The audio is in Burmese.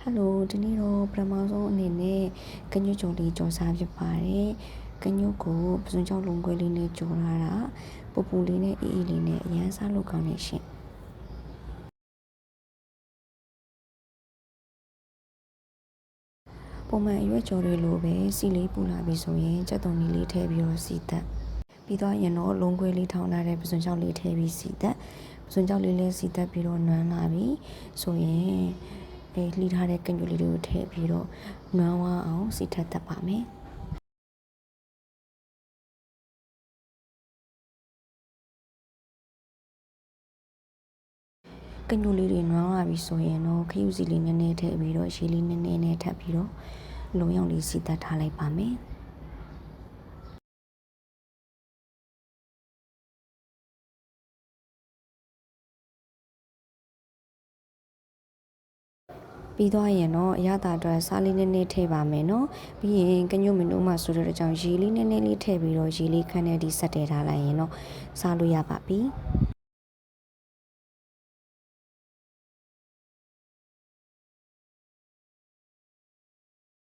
ဟယ်လိုဒီနေ့တော့ပထမဆုံးအနေနဲ့ကညွတ်ကြော်လေးကြော်စားဖြစ်ပါတယ်ကညွတ်ကိုပစွန်ကြောက်လုံးခွဲလေးနဲ့ကြော်ထားတာပူပူလေးနဲ့အေးအေးလေးနဲ့အရန်စားလို့ကောင်းနေရှင်ပုံမှန်အရွက်ကြော်တွေလိုပဲစီလေးပူလာပြီဆိုရင်ကြက်သွန်လေးထည့်ပြီးတော့စီသက်ပြီးတော့ရင်တော့လုံးခွဲလေးထောင်းထားတဲ့ပစွန်ကြောက်လေးထည့်ပြီးစီသက်ပစွန်ကြောက်လေးလည်းစီသက်ပြီးတော့နွမ်းလာပြီဆိုရင်လှီထားတဲ့ကညွတ်လေးတွေကိုထည့်ပြီးတော့နွမ်းဝအောင်စီထပ်သက်ပါမယ်ကညွတ်လေးတွေနွမ်းလာပြီဆိုရင်တော့ခရုစီလေးနည်းနည်းထည့်ပြီးတော့ရေလေးနည်းနည်းနဲ့ထပ်ပြီးတော့လုံရောင်လေးစီသက်ထားလိုက်ပါမယ်ပြီးသွားရင်တော့အရသာအတွက်စားလေးနည်းနည်းထည့်ပါမယ်နော်ပြီးရင်ကညွတ်မနိုးမှဆိုတဲ့အကြောင်းရေလေးနည်းနည်းလေးထည့်ပြီးတော့ရေလေးခန်းထဲဒီဆက်တဲထားလိုက်ရင်တော့စားလို့ရပါပြီ